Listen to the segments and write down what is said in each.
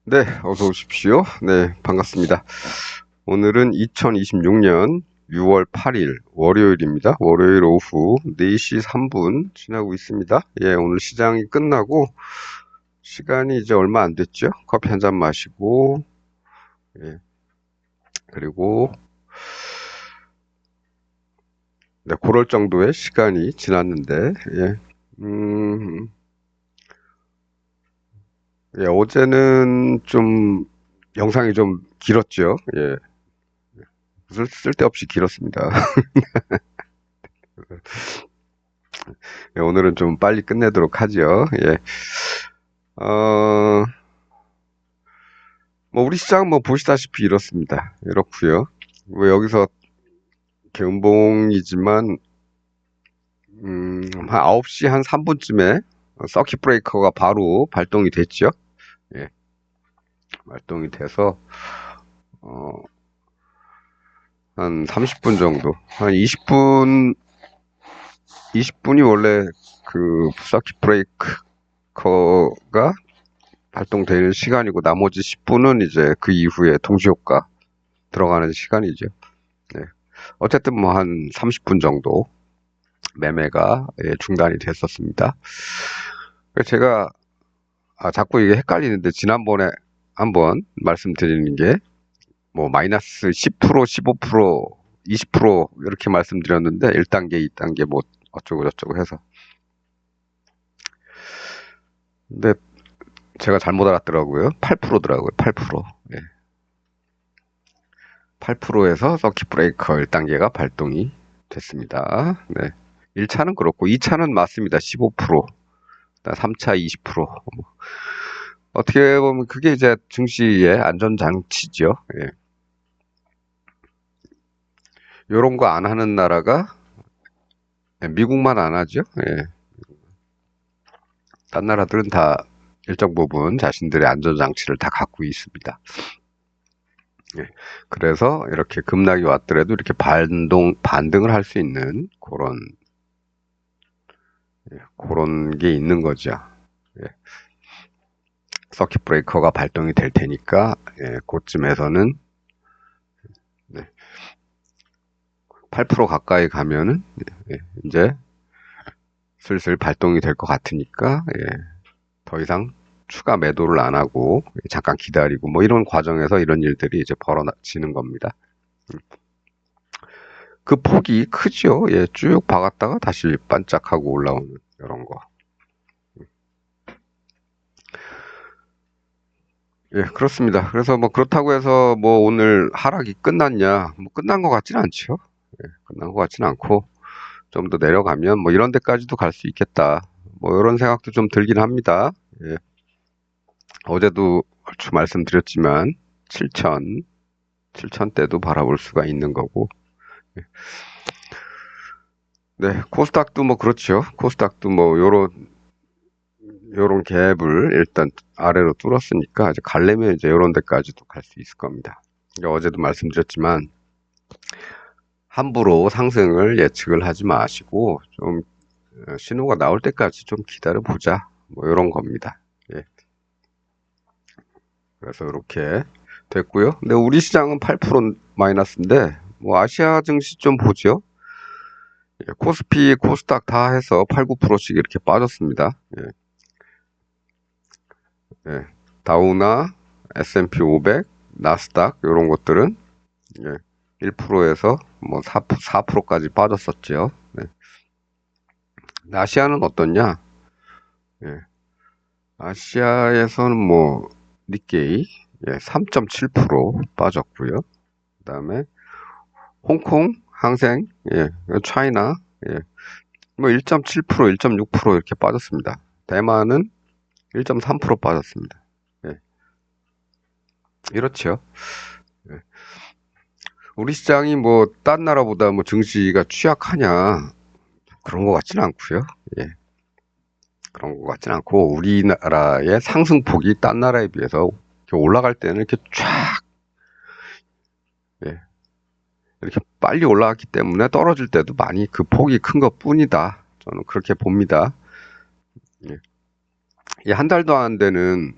네, 어서 오십시오. 네, 반갑습니다. 오늘은 2026년 6월 8일 월요일입니다. 월요일 오후 4시 3분 지나고 있습니다. 예, 오늘 시장이 끝나고 시간이 이제 얼마 안 됐죠. 커피 한 잔 마시고, 예, 그리고 네, 그럴 정도의 시간이 지났는데, 예, 음, 예, 어제는 좀 영상이 좀 길었죠. 예, 쓸데없이 길었습니다. 예, 오늘은 좀 빨리 끝내도록 하죠. 예. 어, 뭐 우리 시장 뭐 보시다시피 이렇습니다. 이렇고요. 뭐 여기서 이렇게 음봉이지만 한 9시 한 3분쯤에 서킷 브레이커가 바로 발동이 됐죠. 예, 발동이 돼서 어, 한 30분 정도, 한 20분이 원래 그 서킷 브레이커가 발동될 시간이고 나머지 10분은 이제 그 이후에 동시효과 들어가는 시간이죠. 네. 어쨌든 뭐 한 30분 정도 매매가 중단이 됐었습니다. 제가 자꾸 이게 헷갈리는데 지난번에 한번 말씀드리는 게 뭐 마이너스 10%, 15%, 20% 이렇게 말씀드렸는데 1단계, 2단계 뭐 어쩌고 저쩌고 해서 근데 제가 잘못 알았더라고요. 8%더라고요. 8%. 예. 8%에서 서킷 브레이커 1단계가 발동이 됐습니다. 네. 1차는 그렇고 2차는 맞습니다. 15%. 3차 20%. 어떻게 보면 그게 이제 증시의 안전장치죠. 예. 요런 거 안 하는 나라가 미국만 안 하죠. 예. 딴 나라들은 다 일정 부분 자신들의 안전장치를 다 갖고 있습니다. 예. 그래서 이렇게 급락이 왔더라도 이렇게 반등을 할 수 있는 그런 게 있는 거죠. 예. 서킷 브레이커가 발동이 될 테니까, 그쯤에서는, 네, 8% 가까이 가면은, 이제 슬슬 발동이 될 것 같으니까, 더 이상 추가 매도를 안 하고, 잠깐 기다리고, 뭐 이런 과정에서 이런 일들이 이제 벌어지는 겁니다. 그 폭이 크죠? 예, 쭉 박았다가 다시 반짝하고 올라오는, 이런 거. 예, 그렇습니다. 그래서 뭐 그렇다고 해서 뭐 오늘 하락이 끝났냐? 뭐 끝난 것 같지는 않죠. 예, 끝난 것 같지는 않고 좀 더 내려가면 뭐 이런 데까지도 갈 수 있겠다. 뭐 이런 생각도 좀 들긴 합니다. 예, 어제도 얼추 말씀드렸지만 7,000대도 바라볼 수가 있는 거고. 예. 네, 코스닥도 뭐 그렇죠. 코스닥도 뭐 요런 갭을 일단 아래로 뚫었으니까 이제 가려면 이제 요런 데까지도 갈 수 있을 겁니다. 어제도 말씀드렸지만 함부로 상승을 예측을 하지 마시고 좀 신호가 나올 때까지 좀 기다려 보자. 뭐 이런 겁니다. 예. 그래서 이렇게 됐고요. 근데 우리 시장은 8% 마이너스인데 뭐 아시아 증시 좀 보죠. 예, 코스피, 코스닥 다 해서 8, 9%씩 이렇게 빠졌습니다. 예. 예. 다우나 S&P 500, 나스닥 이런 것들은 1%에서 뭐 4%까지 빠졌었죠. 네. 아시아는 어떻냐? 예. 아시아에서는 뭐 니케이 3.7% 빠졌고요. 그다음에 홍콩 항생 차이나 뭐 1.7%, 1.6% 이렇게 빠졌습니다. 대만은 1.3% 빠졌습니다. 예, 이렇죠. 예. 우리 시장이 뭐 딴 나라보다 뭐 증시가 취약하냐 그런 것 같지는 않고요. 예, 그런 것 같지는 않고 우리나라의 상승폭이 딴 나라에 비해서 이렇게 올라갈 때는 이렇게 쫙 예, 이렇게 빨리 올라갔기 때문에 떨어질 때도 많이 그 폭이 큰 것 뿐이다. 저는 그렇게 봅니다. 예. 한 달도 안 되는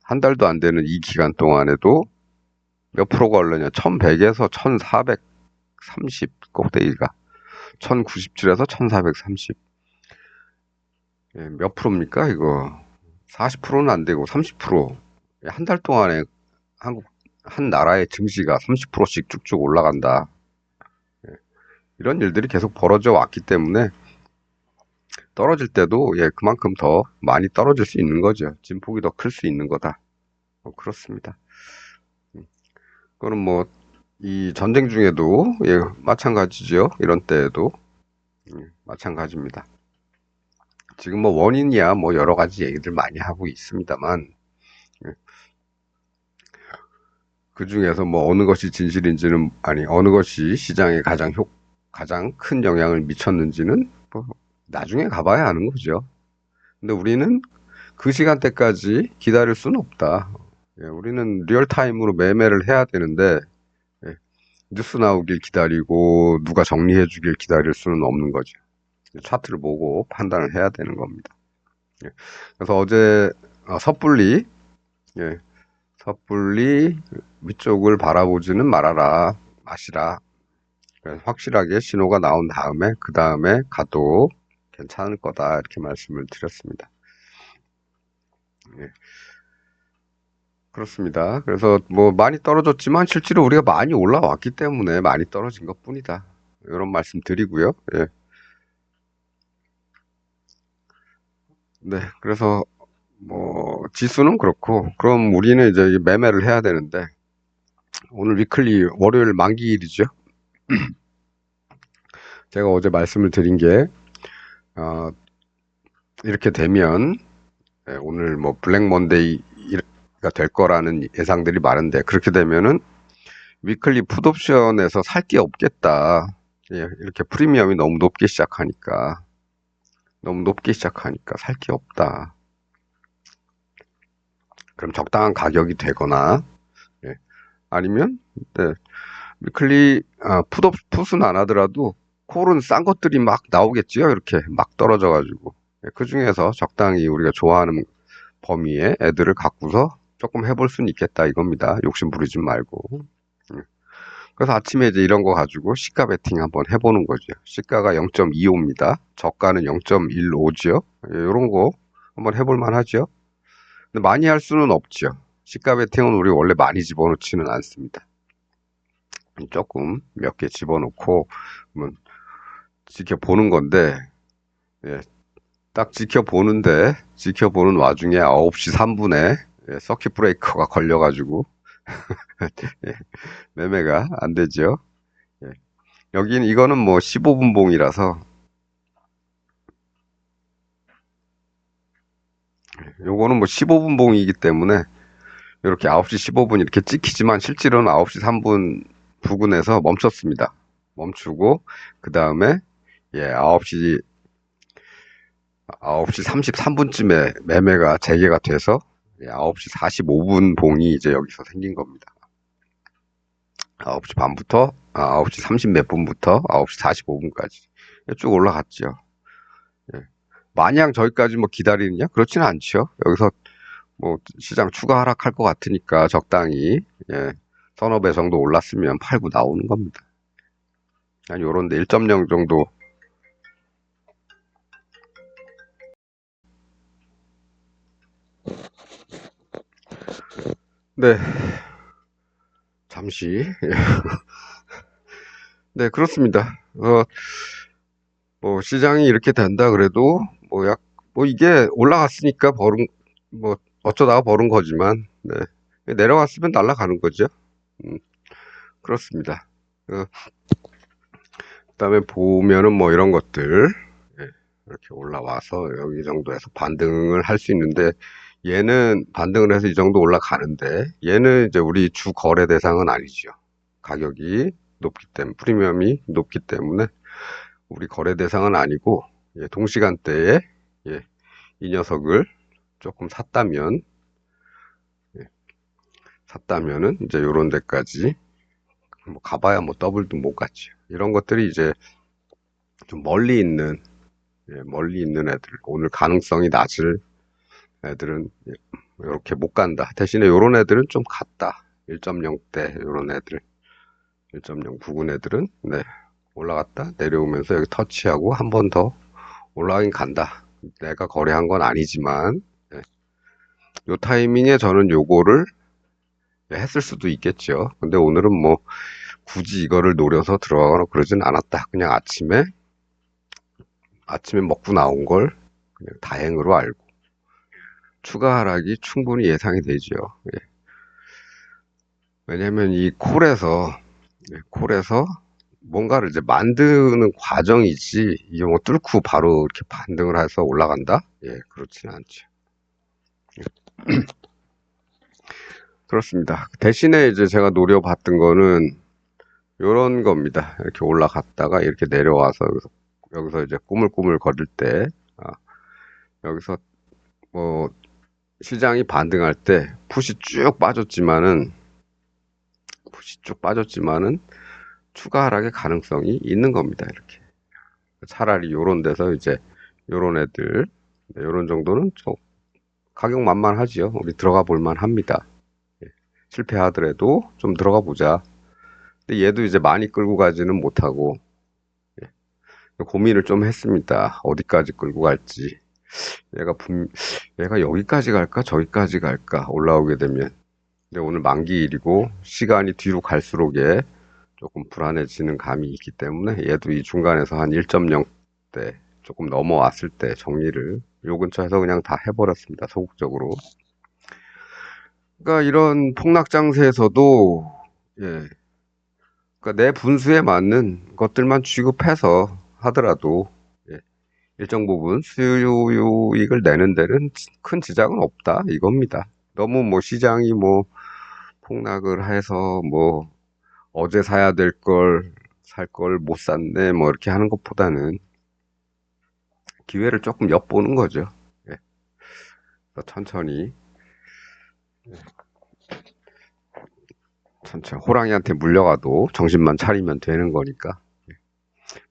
한 달도 안 되는 이 기간 동안에도 몇 프로가 올랐냐? 1100에서 1430 꼭대기가 1097에서 1430. 예, 몇 프로입니까, 이거? 40%는 안 되고 30%. 한 달 동안에 한국, 한 나라의 증시가 30%씩 쭉쭉 올라간다. 예, 이런 일들이 계속 벌어져 왔기 때문에 떨어질 때도 예, 그만큼 더 많이 떨어질 수 있는 거죠. 진폭이 더 클 수 있는 거다. 그렇습니다. 그거는 뭐, 이 전쟁 중에도 예, 마찬가지죠. 이런 때에도 마찬가지입니다. 지금 뭐 원인이야 뭐 여러 가지 얘기들 많이 하고 있습니다만 그 중에서 뭐 어느 것이 진실인지는 아니 어느 것이 시장에 가장 큰 영향을 미쳤는지는 뭐 나중에 가봐야 하는 거죠. 근데 우리는 그 시간대까지 기다릴 수는 없다. 예, 우리는 리얼타임으로 매매를 해야 되는데 예, 뉴스 나오길 기다리고 누가 정리해 주길 기다릴 수는 없는 거죠. 차트를 보고 판단을 해야 되는 겁니다. 예, 그래서 어제 섣불리 예, 섣불리 위쪽을 바라보지는 말아라, 마시라. 확실하게 신호가 나온 다음에 그 다음에 가도 괜찮을 거다 이렇게 말씀을 드렸습니다. 예, 그렇습니다. 그래서 뭐 많이 떨어졌지만 실제로 우리가 많이 올라왔기 때문에 많이 떨어진 것뿐이다. 이런 말씀 드리고요. 예. 네, 그래서 뭐 지수는 그렇고 그럼 우리는 이제 매매를 해야 되는데 오늘 위클리 월요일 만기일이죠. 제가 어제 말씀을 드린 게 어, 이렇게 되면 오늘 뭐 블랙 먼데이가 될 거라는 예상들이 많은데 그렇게 되면은 위클리 풋옵션에서 살 게 없겠다. 예, 이렇게 프리미엄이 너무 높게 시작하니까 살 게 없다. 그럼 적당한 가격이 되거나 예, 아니면 네, 위클리 풋은 안 하더라도 콜은 싼 것들이 막 나오겠지요. 이렇게 막 떨어져가지고 그 중에서 적당히 우리가 좋아하는 범위의 애들을 갖고서 조금 해볼 수는 있겠다 이겁니다. 욕심 부리지 말고. 그래서 아침에 이제 이런 거 가지고 시가 베팅 한번 해보는 거죠. 시가가 0.25입니다. 저가는 0.15죠. 이런 거 한번 해볼 만하죠. 근데 많이 할 수는 없죠. 시가 베팅은 우리 원래 많이 집어넣지는 않습니다. 조금 몇 개 집어넣고 한번 지켜보는 건데 예, 딱 지켜보는 와중에 9시 3분에 서킷 브레이커가 걸려가지고 예, 매매가 안 되죠. 예. 여기는 이거는 뭐 15분 봉이라서 요거는 뭐 15분 봉이기 때문에 이렇게 9시 15분 이렇게 찍히지만 실제로는 9시 3분 부근에서 멈췄습니다. 멈추고 그 다음에 예, 9시 33분쯤에 매매가 재개가 돼서 9시 45분 봉이 이제 여기서 생긴 겁니다. 9시 반부터 9시 30 몇 분부터 9시 45분까지 쭉 올라갔죠. 예. 마냥 저기까지 뭐 기다리느냐? 그렇지는 않죠. 여기서 뭐 시장 추가 하락할 것 같으니까 적당히 예, 서너 배 정도 올랐으면 팔고 나오는 겁니다. 아니 요런데 1.0 정도 네 잠시 네 그렇습니다. 뭐 시장이 이렇게 된다 그래도 뭐 이게 올라갔으니까 뭐 어쩌다가 벌은 거지만 네. 내려갔으면 날아가는 거죠. 그렇습니다. 그다음에 보면은 뭐 이런 것들 예, 이렇게 올라와서 여기 정도에서 반등을 할 수 있는데 얘는 반등을 해서 이 정도 올라가는데 얘는 이제 우리 주 거래 대상은 아니죠. 가격이 높기 때문에 프리미엄이 높기 때문에 우리 거래 대상은 아니고 예, 동시간대에 예, 이 녀석을 조금 예, 샀다면은 이제 요런 데까지 뭐 가봐야 뭐 더블도 못 갔죠. 이런 것들이 이제 좀 멀리 있는 애들, 오늘 가능성이 낮을 애들은 이렇게 못 간다. 대신에 요런 애들은 좀 갔다. 1.0대 요런 애들 1.0 부근 애들은 네, 올라갔다 내려오면서 여기 터치하고 한 번 더 올라가긴 간다. 내가 거래한 건 아니지만 네, 요 타이밍에 저는 요거를 했을 수도 있겠죠. 근데 오늘은 뭐 굳이 이거를 노려서 들어가거나 그러진 않았다. 그냥 아침에 먹고 나온 걸 그냥 다행으로 알고 추가 하락이 충분히 예상이 되죠. 예. 왜냐면 이 콜에서 뭔가를 이제 만드는 과정이지 이게 뭐 뚫고 바로 이렇게 반등을 해서 올라간다? 예, 그렇지는 않죠. 그렇습니다. 대신에 이제 제가 노려봤던 거는 요런 겁니다. 이렇게 올라갔다가 이렇게 내려와서 여기서 이제 꾸물꾸물 거릴 때 여기서 뭐 시장이 반등할 때 풋이 쭉 빠졌지만은 추가 하락의 가능성이 있는 겁니다. 이렇게 차라리 요런 데서 이제 요런 애들 요런 정도는 좀 가격 만만하지요. 우리 들어가 볼만 합니다. 예, 실패하더라도 좀 들어가 보자. 근데 얘도 이제 많이 끌고 가지는 못하고 예, 고민을 좀 했습니다. 어디까지 끌고 갈지. 얘가 얘가 여기까지 갈까 저기까지 갈까 올라오게 되면. 근데 오늘 만기일이고 시간이 뒤로 갈수록 조금 불안해지는 감이 있기 때문에 얘도 이 중간에서 한 1.0대 조금 넘어왔을 때 정리를 요 근처에서 그냥 다 해버렸습니다. 소극적으로. 그러니까 이런 폭락 장세에서도 예, 그러니까 내 분수에 맞는 것들만 취급해서 하더라도 예, 일정 부분 수요이익을 내는 데는 큰 지장은 없다 이겁니다. 너무 뭐 시장이 뭐 폭락을 해서 뭐 어제 사야 될 걸 살 걸 못 샀네 뭐 이렇게 하는 것보다는 기회를 조금 엿보는 거죠. 예, 천천히 호랑이한테 물려가도 정신만 차리면 되는 거니까.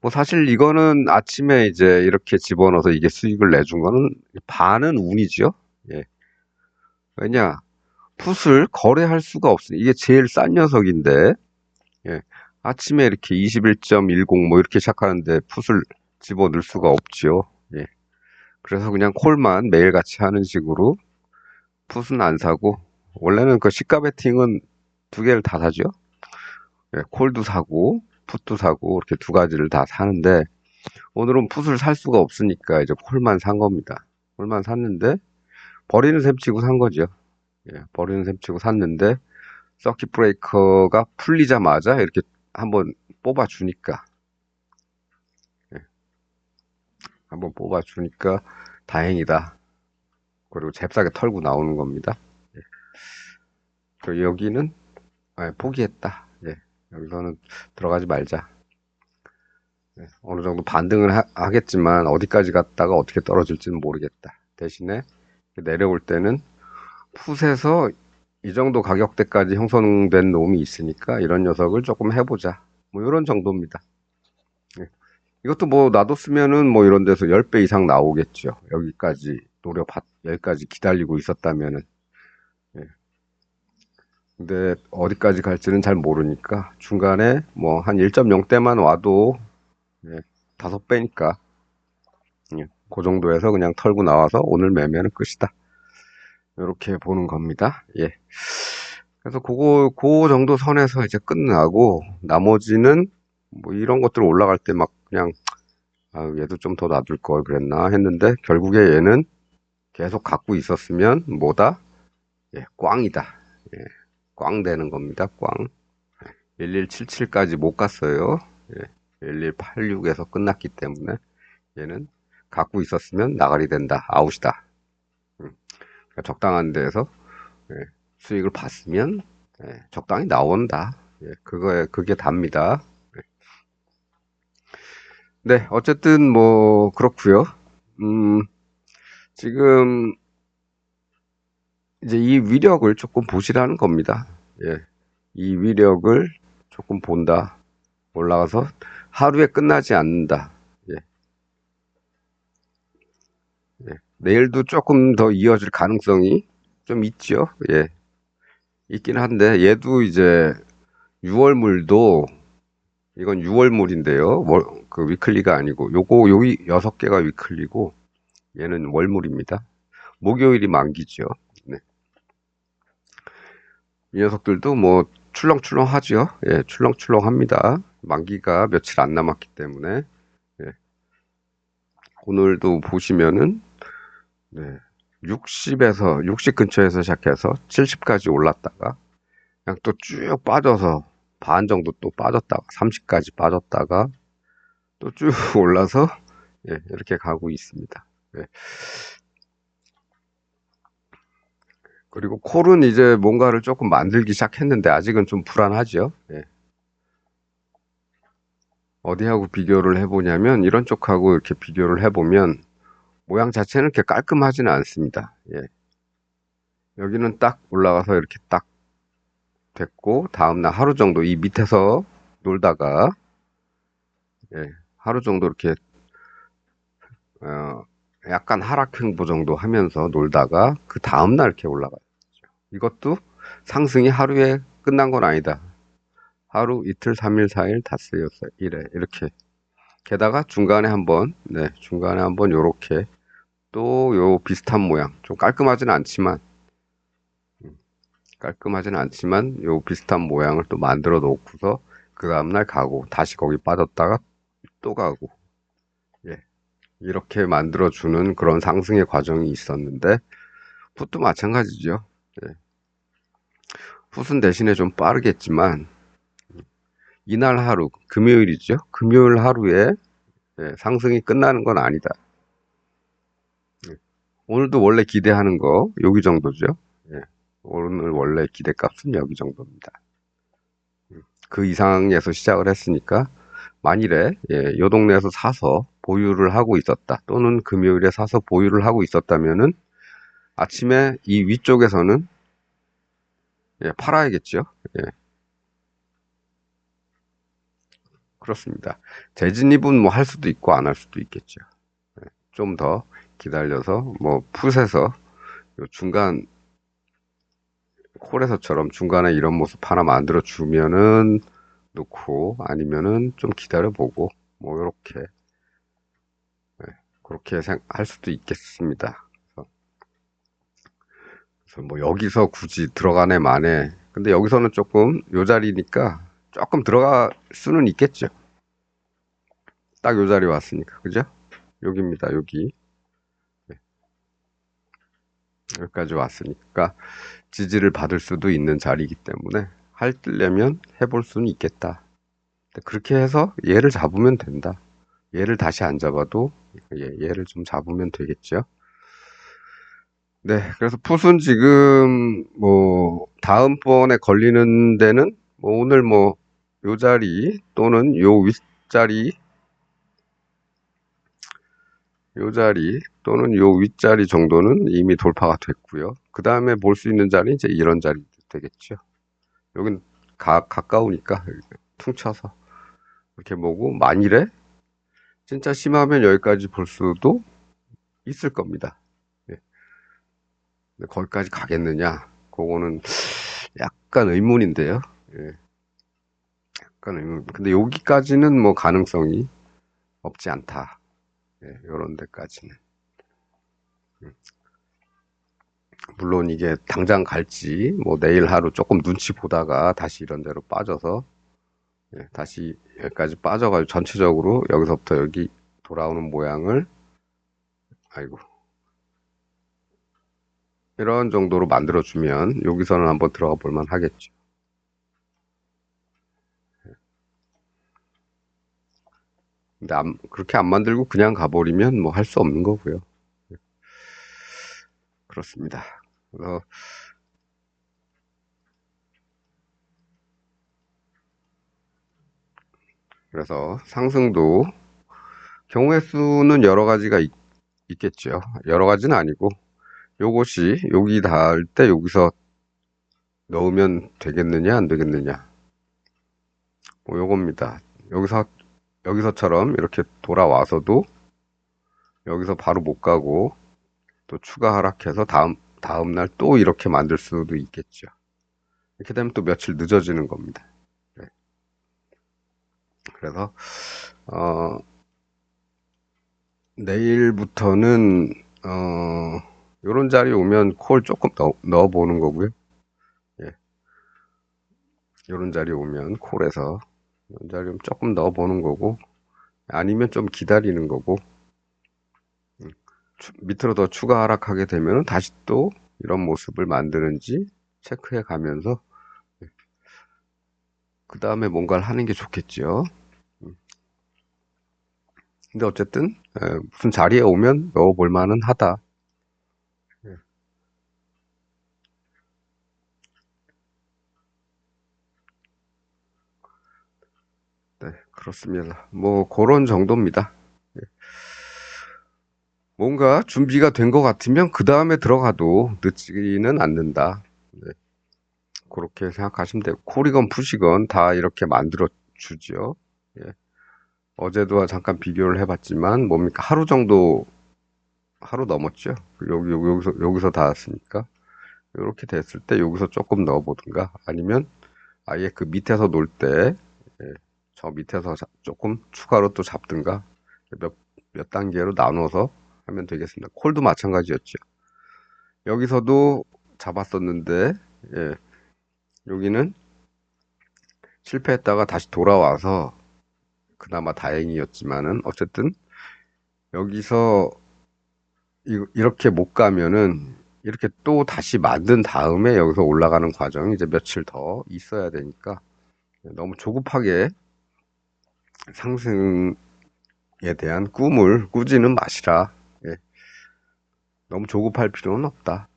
뭐 사실 이거는 아침에 이제 이렇게 집어넣어서 이게 수익을 내준 거는 반은 운이죠. 예. 왜냐, 풋을 거래할 수가 없으니 이게 제일 싼 녀석인데 예. 아침에 이렇게 21.10 뭐 이렇게 시작하는데 풋을 집어넣을 수가 없지요. 예. 그래서 그냥 콜만 매일같이 하는 식으로 풋은 안 사고 원래는 그 시가 베팅은 두 개를 다 사죠. 예, 콜도 사고 풋도 사고 이렇게 두 가지를 다 사는데 오늘은 풋을 살 수가 없으니까 이제 콜만 산 겁니다. 콜만 샀는데 버리는 셈 치고 산 거죠. 예, 버리는 셈 치고 샀는데 서킷 브레이커가 풀리자마자 이렇게 한번 뽑아주니까 예, 한번 뽑아주니까 다행이다. 그리고 잽싸게 털고 나오는 겁니다. 예. 그리고 여기는 포기했다. 예, 여기서는 들어가지 말자. 예, 어느 정도 반등을 하겠지만 어디까지 갔다가 어떻게 떨어질지는 모르겠다. 대신에 내려올 때는 풋에서 이 정도 가격대까지 형성된 놈이 있으니까 이런 녀석을 조금 해보자. 뭐 이런 정도입니다. 예. 이것도 뭐 놔뒀으면은 뭐 이런 데서 10배 이상 나오겠죠. 여기까지 기다리고 있었다면은. 예. 근데 어디까지 갈지는 잘 모르니까 중간에 뭐 한 1.0대만 와도 예, 5배니까 예, 그 정도에서 그냥 털고 나와서 오늘 매매는 끝이다. 이렇게 보는 겁니다. 예. 그래서 그 정도 선에서 이제 끝나고 나머지는 뭐 이런 것들 올라갈 때 막 그냥 얘도 좀 더 놔둘 걸 그랬나 했는데 결국에 얘는 계속 갖고 있었으면 뭐다? 예, 꽝이다. 예, 꽝 되는 겁니다. 꽝. 1177까지 못 갔어요. 예, 1186에서 끝났기 때문에 얘는 갖고 있었으면 나가리 된다. 아웃이다. 그러니까 적당한 데에서 예, 수익을 봤으면 적당히 나온다. 예, 그게 답니다. 네, 어쨌든 뭐 그렇고요. 지금 이제 이 위력을 조금 보시라는 겁니다. 예, 이 위력을 조금 본다. 올라가서 하루에 끝나지 않는다. 예, 예. 내일도 조금 더 이어질 가능성이 좀 있죠. 예, 있긴 한데 얘도 이제 6월물도 이건 6월물인데요. 그 위클리가 아니고 요거 여기 6개가 위클리고 얘는 월물입니다. 목요일이 만기죠. 네. 이 녀석들도 뭐 출렁출렁하죠. 예, 출렁출렁합니다. 만기가 며칠 안 남았기 때문에 예, 오늘도 보시면은 네, 60 근처에서 시작해서 70까지 올랐다가 그냥 또 쭉 빠져서 반 정도 또 빠졌다가 30까지 빠졌다가 또 쭉 올라서 예, 이렇게 가고 있습니다. 예. 그리고 콜은 이제 뭔가를 조금 만들기 시작했는데 아직은 좀 불안하죠. 예. 어디하고 비교를 해보냐면 이런 쪽하고 이렇게 비교를 해보면 모양 자체는 이렇게 깔끔하지는 않습니다. 예. 여기는 딱 올라가서 이렇게 딱 됐고 다음날 하루 정도 이 밑에서 놀다가 예, 하루 정도 이렇게 어, 약간 하락 횡보 정도 하면서 놀다가 그 다음날 이렇게 올라가요. 이것도 상승이 하루에 끝난 건 아니다. 하루, 이틀, 3일, 4일, 닷새, 엿새, 이래 이렇게. 게다가 중간에 한번, 네, 중간에 한번 요렇게 또 요 비슷한 모양, 좀 깔끔하지는 않지만 요 비슷한 모양을 또 만들어 놓고서 그 다음날 가고 다시 거기 빠졌다가 또 가고, 예, 이렇게 만들어 주는 그런 상승의 과정이 있었는데 풋도 마찬가지죠. 예, 풋은 대신에 좀 빠르겠지만 이날 하루, 금요일이죠. 금요일 하루에 예, 상승이 끝나는 건 아니다. 예, 오늘도 원래 기대하는 거 여기 정도죠. 예, 오늘 원래 기대값은 여기 정도입니다. 그 이상에서 시작을 했으니까 만일에 예, 요 동네에서 사서 보유를 하고 있었다 또는 금요일에 사서 보유를 하고 있었다면은 아침에 이 위쪽에서는 예, 팔아야겠죠. 예, 그렇습니다. 재진입은 뭐 할 수도 있고 안 할 수도 있겠죠. 좀 더 기다려서 뭐 풋에서 요 중간 콜에서처럼 중간에 이런 모습 하나 만들어 주면은 놓고 아니면은 좀 기다려 보고 뭐 이렇게 그렇게 할 수도 있겠습니다. 그래서 뭐 여기서 굳이 들어가네 마네. 근데 여기서는 조금 요 자리니까 조금 들어갈 수는 있겠죠. 딱 요 자리 왔으니까 그죠? 여기입니다. 여기 네, 여기까지 왔으니까 지지를 받을 수도 있는 자리이기 때문에 하려면 해볼 수는 있겠다. 그렇게 해서 얘를 잡으면 된다. 얘를 다시 안 잡아도 얘를 좀 잡으면 되겠죠. 네, 그래서 풋은 지금 뭐 다음번에 걸리는 데는 뭐 오늘 뭐 요 자리 또는 요 윗자리 요 자리 또는 요 윗자리 정도는 이미 돌파가 됐고요. 그 다음에 볼 수 있는 자리 이제 이런 자리 되겠죠. 여긴 가까우니까 퉁쳐서 이렇게 보고 만일에 진짜 심하면 여기까지 볼 수도 있을 겁니다. 예. 근데 거기까지 가겠느냐? 그거는 약간 의문인데요. 예. 약간 의문. 근데 여기까지는 뭐 가능성이 없지 않다. 예, 요런 데까지는. 물론 이게 당장 갈지, 뭐 내일 하루 조금 눈치 보다가 다시 이런 데로 빠져서, 예, 다시 여기까지 빠져가지고 전체적으로 여기서부터 여기 돌아오는 모양을, 아이고, 이런 정도로 만들어주면 여기서는 한번 들어가 볼만 하겠죠. 근데 그렇게 안 만들고 그냥 가버리면 뭐 할 수 없는 거고요. 그렇습니다. 그래서, 그래서 상승도 경우의 수는 여러 가지가 있겠죠. 여러 가지는 아니고 요것이 여기 닿을 때 여기서 넣으면 되겠느냐 안 되겠느냐 뭐 요겁니다. 여기서처럼 이렇게 돌아와서도 여기서 바로 못 가고 또 추가 하락해서 다음날 또 이렇게 만들 수도 있겠죠. 이렇게 되면 또 며칠 늦어지는 겁니다. 네. 그래서 어, 내일부터는 요런 자리 오면 콜 조금 넣어 보는 거고요. 예. 요런 자리 오면 콜에서 요런 자리 오면 조금 넣어 보는 거고, 아니면 좀 기다리는 거고, 밑으로 더 추가 하락하게 되면 다시 또 이런 모습을 만드는지 체크해 가면서 그 다음에 뭔가를 하는 게 좋겠죠. 근데 어쨌든 무슨 자리에 오면 넣어볼 만은 하다. 예. 네, 그렇습니다. 뭐 그런 정도입니다. 예. 뭔가 준비가 된 것 같으면 그 다음에 들어가도 늦지는 않는다. 네, 그렇게 생각하시면 되고, 콜이건 푸시건 다 이렇게 만들어 주죠. 예. 어제도 잠깐 비교를 해봤지만 뭡니까, 하루 정도, 하루 넘었죠. 여기서 닿았으니까 이렇게 됐을 때 여기서 조금 넣어보든가, 아니면 아예 그 밑에서 놀 때, 예, 저 밑에서 조금 추가로 또 잡든가, 몇, 몇 단계로 나눠서 하면 되겠습니다. 콜도 마찬가지였죠. 여기서도 잡았었는데, 예, 여기는 실패했다가 다시 돌아와서 그나마 다행이었지만은, 어쨌든 여기서 이렇게 못 가면은 이렇게 또 다시 만든 다음에 여기서 올라가는 과정이 이제 며칠 더 있어야 되니까, 너무 조급하게 상승에 대한 꿈을 꾸지는 마시라. 예, 너무 조급할 필요는 없다.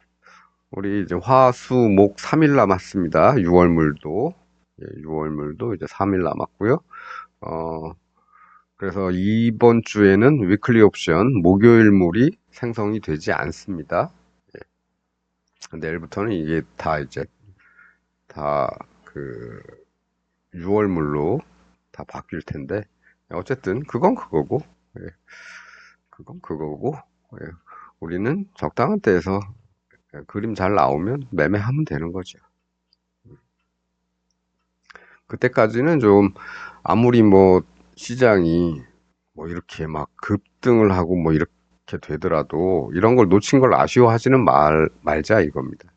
우리 이제 화, 수, 목 3일 남았습니다. 6월물도. 예, 6월물도 이제 3일 남았고요. 어, 그래서 이번 주에는 위클리 옵션 목요일물이 생성이 되지 않습니다. 예, 내일부터는 이게 다 이제 다 그 6월물로 다 바뀔 텐데, 어쨌든 그건 그거고, 예, 그건 그거고, 예, 우리는 적당한 때에서 그림 잘 나오면 매매하면 되는 거죠. 그때까지는 좀 아무리 뭐 시장이 뭐 이렇게 막 급등을 하고 뭐 이렇게 되더라도 이런 걸 놓친 걸 아쉬워하지는 말자 이겁니다.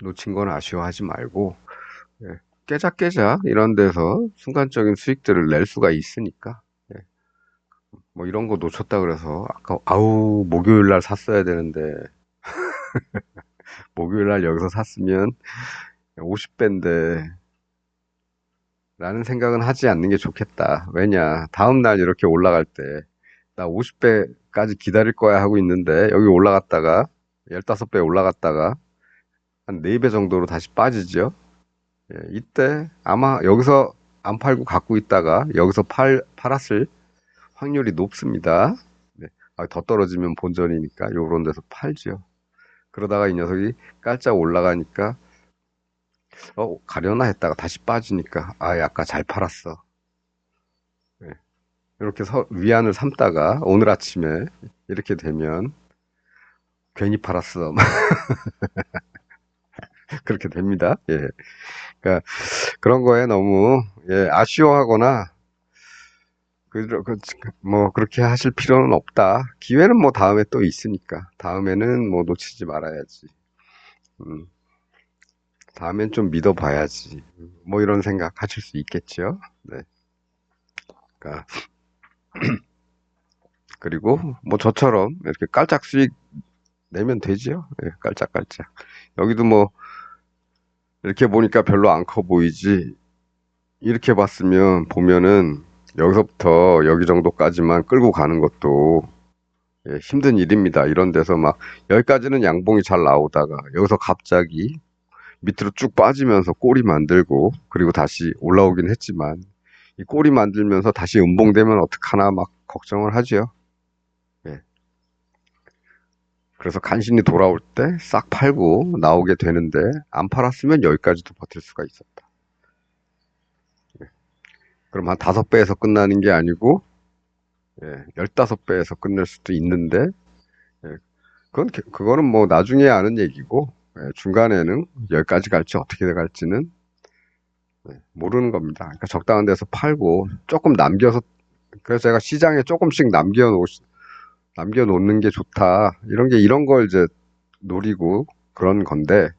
놓친 건 아쉬워하지 말고, 예, 깨작깨작 이런 데서 순간적인 수익들을 낼 수가 있으니까, 예, 뭐 이런 거 놓쳤다 그래서 아까 아우 목요일 날 샀어야 되는데, 목요일 날 여기서 샀으면 50배인데 라는 생각은 하지 않는 게 좋겠다. 왜냐, 다음 날 이렇게 올라갈 때 나 50배까지 기다릴 거야 하고 있는데, 여기 올라갔다가 15배 올라갔다가 한 4배 정도로 다시 빠지죠. 예, 이때 아마 여기서 안 팔고 갖고 있다가 여기서 팔았을 확률이 높습니다. 네. 더 떨어지면 본전이니까 요런 데서 팔죠. 그러다가 이 녀석이 깔짝 올라가니까 가려나 했다가 다시 빠지니까 아까 잘 팔았어. 네. 이렇게 위안을 삼다가 오늘 아침에 이렇게 되면 괜히 팔았어. 그렇게 됩니다. 예. 그러니까 그런 거에 너무, 예, 아쉬워하거나 뭐 그렇게 하실 필요는 없다. 기회는 뭐 다음에 또 있으니까 다음에는 뭐 놓치지 말아야지. 음, 다음엔 좀 믿어봐야지. 뭐 이런 생각 하실 수 있겠죠. 네. 그러니까 그리고 뭐 저처럼 이렇게 깔짝 수익 내면 되죠. 예, 깔짝깔짝. 여기도 뭐 이렇게 보니까 별로 안 커 보이지. 이렇게 보면은 여기서부터 여기 정도까지만 끌고 가는 것도, 예, 힘든 일입니다. 이런 데서 막 여기까지는 양봉이 잘 나오다가 여기서 갑자기 밑으로 쭉 빠지면서 꼬리 만들고, 그리고 다시 올라오긴 했지만 이 꼬리 만들면서 다시 음봉되면 어떡하나 막 걱정을 하죠. 예. 그래서 간신히 돌아올 때 싹 팔고 나오게 되는데, 안 팔았으면 여기까지도 버틸 수가 있었다. 그럼 한 5배에서 끝나는 게 아니고, 예, 15배에서 끝낼 수도 있는데, 예, 그거는 뭐 나중에 아는 얘기고, 예, 중간에는 여기까지 갈지 어떻게 갈지는 모르는 겁니다. 그러니까 적당한 데서 팔고 조금 남겨서, 그래서 제가 시장에 조금씩 남겨놓는 게 좋다. 이런 걸 이제 노리고 그런 건데,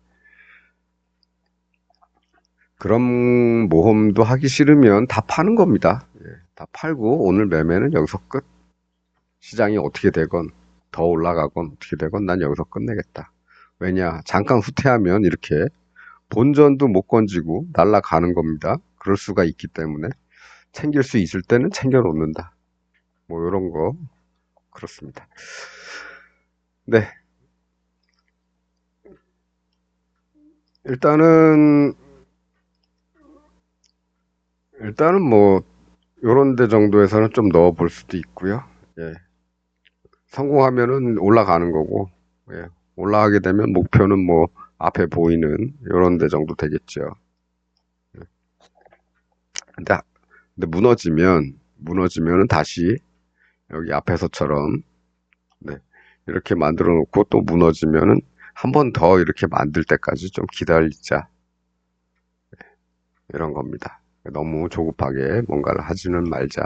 그런 모험도 하기 싫으면 다 파는 겁니다. 예, 다 팔고 오늘 매매는 여기서 끝. 시장이 어떻게 되건 더 올라가건 어떻게 되건 난 여기서 끝내겠다. 왜냐? 잠깐 후퇴하면 이렇게 본전도 못 건지고 날아가는 겁니다. 그럴 수가 있기 때문에 챙길 수 있을 때는 챙겨 놓는다. 뭐 이런 거 그렇습니다. 네, 일단은 뭐 요런 데 정도에서는 좀 넣어 볼 수도 있고요. 예, 성공하면은 올라가는 거고, 예, 올라가게 되면 목표는 뭐 앞에 보이는 요런 데 정도 되겠죠. 근데, 무너지면은 다시 여기 앞에서처럼, 네, 이렇게 만들어 놓고 또 무너지면은 한 번 더 이렇게 만들 때까지 좀 기다리자. 이런 겁니다. 너무 조급하게 뭔가를 하지는 말자.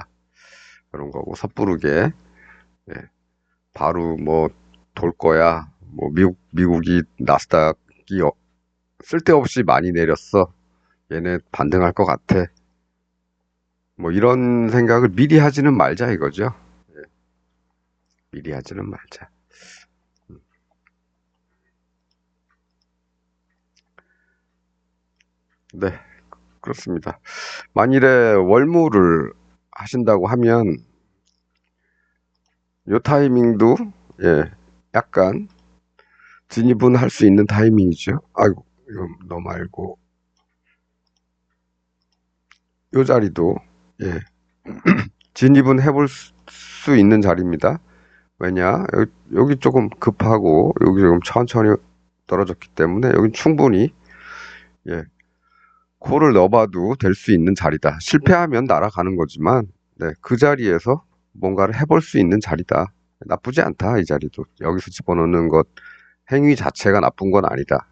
그런 거고, 섣부르게, 예, 바로 뭐 돌 거야. 뭐 미국이 나스닥이 쓸데없이 많이 내렸어. 얘네 반등할 것 같아. 뭐 이런 생각을 미리 하지는 말자 이거죠. 예, 미리 하지는 말자. 네, 그렇습니다. 만일에 월무를 하신다고 하면 요 타이밍도 예, 약간 진입은 할 수 있는 타이밍이죠. 아이고, 이거 너 말고 요 자리도 예, 진입은 해볼 수 있는 자리입니다. 왜냐? 여기 조금 급하고 여기 조금 천천히 떨어졌기 때문에 여기 충분히 예, 코를 넣어봐도 될 수 있는 자리다. 실패하면 날아가는 거지만 네, 그 자리에서 뭔가를 해볼 수 있는 자리다. 나쁘지 않다, 이 자리도. 여기서 집어넣는 것 행위 자체가 나쁜 건 아니다.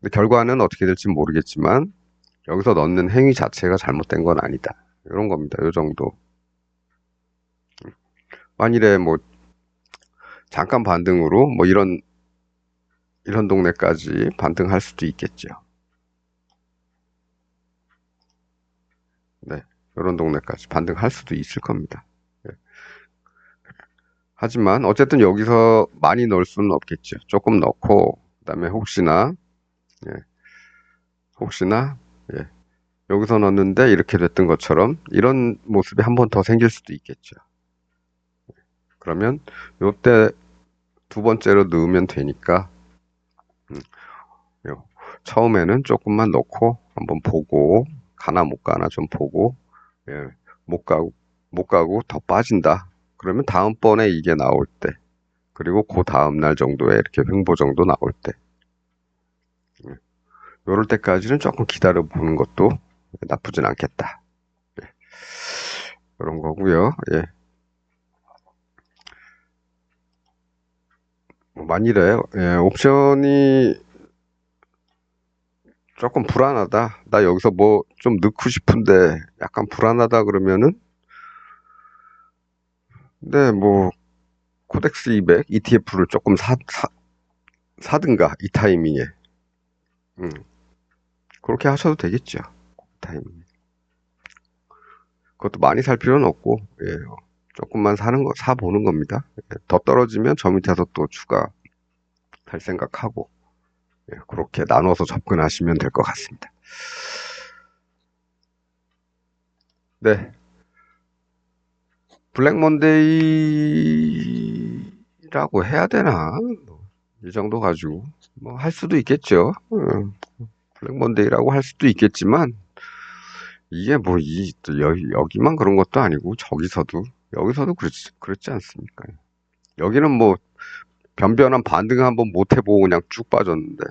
근데 결과는 어떻게 될지 모르겠지만 여기서 넣는 행위 자체가 잘못된 건 아니다. 이런 겁니다. 요 정도. 만일에 뭐 잠깐 반등으로 뭐 이런 동네까지 반등할 수도 있겠죠. 네. 이런 동네까지 반등할 수도 있을 겁니다. 예. 하지만 어쨌든 여기서 많이 넣을 수는 없겠죠. 조금 넣고 그다음에 예, 혹시나 예, 여기서 넣었는데 이렇게 됐던 것처럼 이런 모습이 한 번 더 생길 수도 있겠죠. 그러면 요때 두 번째로 넣으면 되니까 음, 요, 처음에는 조금만 넣고 한번 보고 가나 못 가나 좀 보고 예, 못 가고 못 가고 더 빠진다. 그러면 다음번에 이게 나올 때 그리고 그 다음 날 정도에 이렇게 횡보 정도 나올 때 요럴 때까지는 조금 기다려 보는 것도 나쁘진 않겠다. 그런 거고요. 예. 뭐 만일에 예, 옵션이 조금 불안하다. 나 여기서 뭐 좀 넣고 싶은데 약간 불안하다 그러면은 네, 뭐 코덱스 200 ETF를 조금 사든가 이 타이밍에 음, 그렇게 하셔도 되겠죠. 타이밍. 그것도 많이 살 필요는 없고 예, 조금만 사보는 겁니다. 예, 더 떨어지면 저 밑에서 또 추가 할 생각하고 예, 그렇게 나눠서 접근하시면 될 것 같습니다. 네, 블랙 먼데이라고 해야 되나? 이 정도 가지고 뭐 할 수도 있겠죠. 블랙 먼데이라고 할 수도 있겠지만 이게 뭐 여기만 그런 것도 아니고 여기서도 그렇지 않습니까? 여기는 뭐 변변한 반등 한번 못 해보고 그냥 쭉 빠졌는데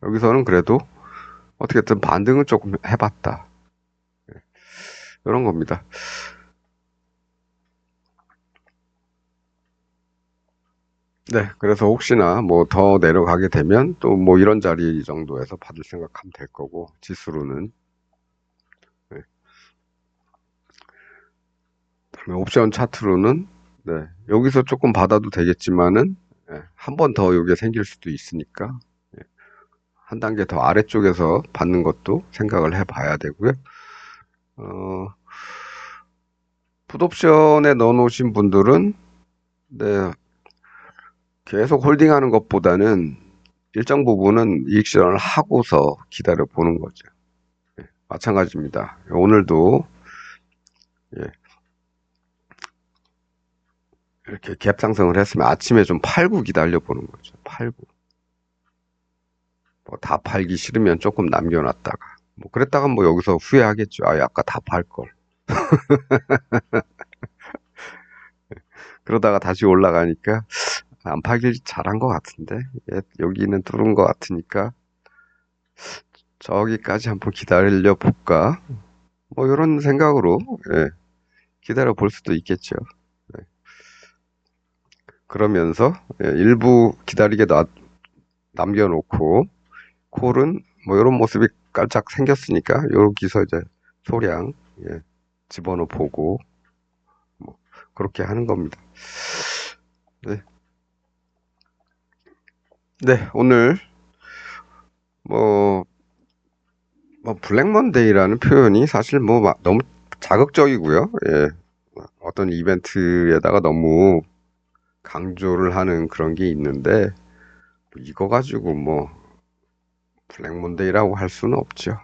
여기서는 그래도 어떻게든 반등을 조금 해봤다. 이런 겁니다. 네, 그래서 혹시나 뭐 더 내려가게 되면 또 뭐 이런 자리 정도에서 받을 생각하면 될 거고, 지수로는. 네. 그다음에 옵션 차트로는, 네, 여기서 조금 받아도 되겠지만은, 한 번 더 여기에 생길 수도 있으니까, 예, 한 단계 더 아래쪽에서 받는 것도 생각을 해 봐야 되고요. 어, 풋옵션에 넣어 놓으신 분들은, 네, 계속 홀딩하는 것보다는 일정 부분은 이익 실현을 하고서 기다려 보는 거죠. 마찬가지입니다. 오늘도, 예, 이렇게 갭 상승을 했으면 아침에 좀 팔고 기다려 보는 거죠. 팔고. 뭐 다 팔기 싫으면 조금 남겨놨다가. 뭐 그랬다가 뭐 여기서 후회하겠죠. 아, 아까 다 팔걸. 그러다가 다시 올라가니까 안 팔길 잘한 것 같은데. 예, 여기는 뚫은 것 같으니까 저기까지 한번 기다려 볼까. 뭐 이런 생각으로, 예, 기다려 볼 수도 있겠죠. 네. 그러면서, 예, 일부 기다리게 남겨놓고 콜은 뭐 이런 모습이 깔짝 생겼으니까 여기서 이제 소량, 예, 집어넣어 보고 뭐 그렇게 하는 겁니다. 네, 네, 오늘 뭐, 블랙 먼데이라는 표현이 사실 뭐 너무 자극적이고요. 예, 어떤 이벤트에다가 너무 강조를 하는 그런 게 있는데 이거 가지고 뭐 블랙 먼데이라고 할 수는 없죠.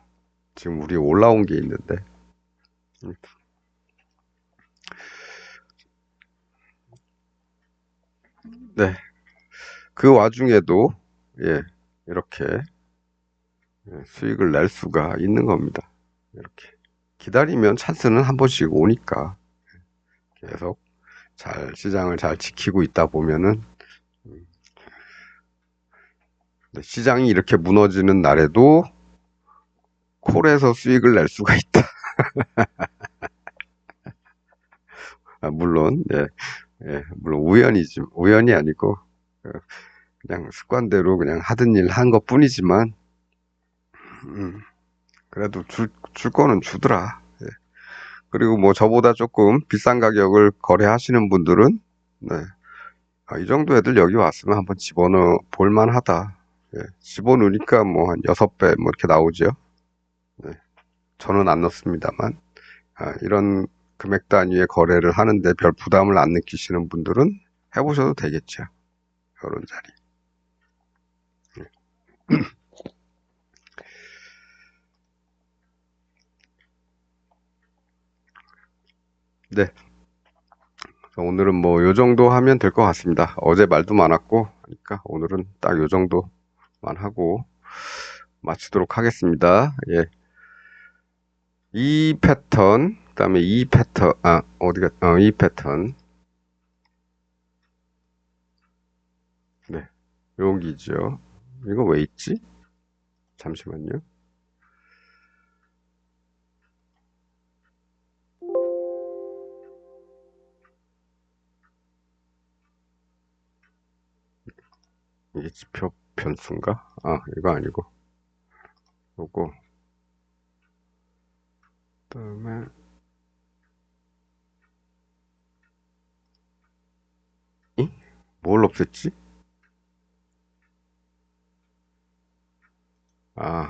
지금 우리 올라온 게 있는데. 음, 네, 그 와중에도, 예, 이렇게, 예, 수익을 낼 수가 있는 겁니다. 이렇게 기다리면 찬스는 한 번씩 오니까 계속 시장을 잘 지키고 있다 보면은, 네, 시장이 이렇게 무너지는 날에도 콜에서 수익을 낼 수가 있다. 아, 물론, 예, 예, 물론 우연이지, 우연이 아니고, 어, 그냥 습관대로 그냥 하던 일 한 것 뿐이지만, 음, 그래도 줄 거는 주더라. 예. 그리고 뭐 저보다 조금 비싼 가격을 거래하시는 분들은, 네, 아, 이 정도 애들 여기 왔으면 한번 집어넣어 볼 만하다. 예, 집어넣으니까 뭐 한 6배 뭐 이렇게 나오죠. 네, 저는 안 넣습니다만. 아, 이런 금액 단위의 거래를 하는데 별 부담을 안 느끼시는 분들은 해보셔도 되겠죠. 이런 자리. 네. 오늘은 뭐 요 정도 하면 될 것 같습니다. 어제 말도 많았고 하니까 오늘은 딱 요 정도만 하고 마치도록 하겠습니다. 예. 이 패턴, 그다음에 이 패턴, 아, 어디가, 이 패턴. 네. 여기죠. 이거 왜 있지? 잠시만요. 이게 지표 변수인가? 아, 이거 아니고. 요거. 그다음에, 이? 뭘 없앴지? 아,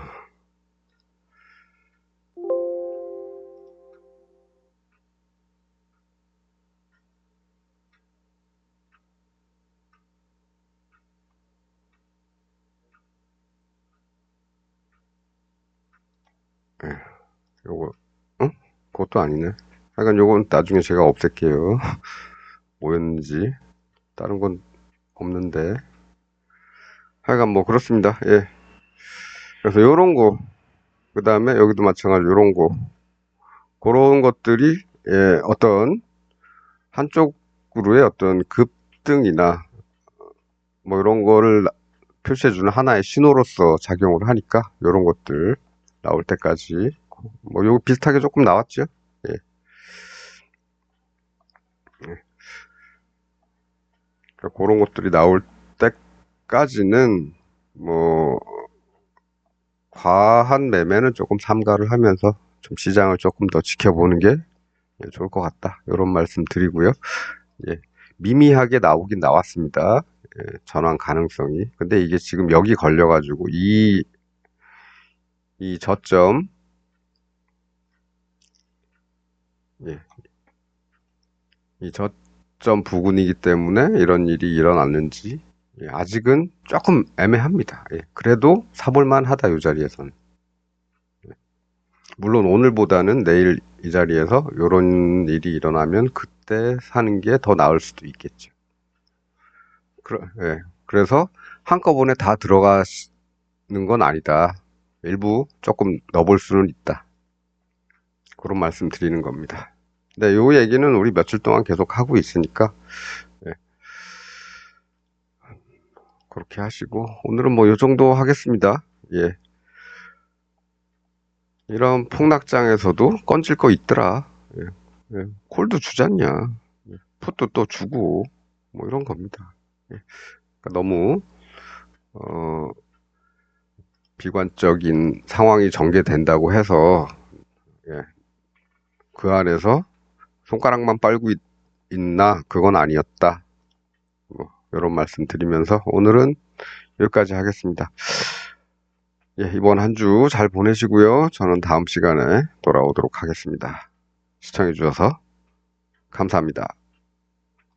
예, 요거, 응? 그것도 아니네. 하여간 요건 나중에 제가 없앨게요. 뭐였는지. 다른 건 없는데. 하여간 뭐 그렇습니다. 예. 그래서 요런 거, 그 다음에 여기도 마찬가지로 요런 거. 그런 것들이, 예, 어떤 한쪽으로의 어떤 급등이나 뭐 이런 거를 표시해주는 하나의 신호로서 작용을 하니까 요런 것들 나올 때까지 뭐 요거 비슷하게 조금 나왔죠. 예. 예. 그런 것들이 나올 때까지는 뭐 과한 매매는 조금 삼가를 하면서 좀 시장을 조금 더 지켜보는 게 좋을 것 같다. 이런 말씀 드리고요. 예, 미미하게 나오긴 나왔습니다. 전환 가능성이. 근데 이게 지금 여기 걸려가지고 이 저점, 예, 이 저점 부근이기 때문에 이런 일이 일어났는지 아직은 조금 애매합니다. 그래도 사볼만 하다, 이 자리에서는. 물론 오늘보다는 내일 이 자리에서 이런 일이 일어나면 그때 사는 게 더 나을 수도 있겠죠. 그래서 한꺼번에 다 들어가는 건 아니다. 일부 조금 넣어볼 수는 있다. 그런 말씀 드리는 겁니다. 네, 요 얘기는 우리 며칠 동안 계속 하고 있으니까, 예, 그렇게 하시고, 오늘은 뭐 요 정도 하겠습니다. 예. 이런 폭락장에서도 건질 거 있더라. 예, 콜도 주잖냐. 풋도 또 주고, 뭐 이런 겁니다. 그러니까 너무, 어, 비관적인 상황이 전개된다고 해서, 예, 그 안에서 손가락만 빨고 있나? 그건 아니었다. 뭐, 이런 말씀 드리면서 오늘은 여기까지 하겠습니다. 예, 이번 한 주 잘 보내시고요. 저는 다음 시간에 돌아오도록 하겠습니다. 시청해주셔서 감사합니다.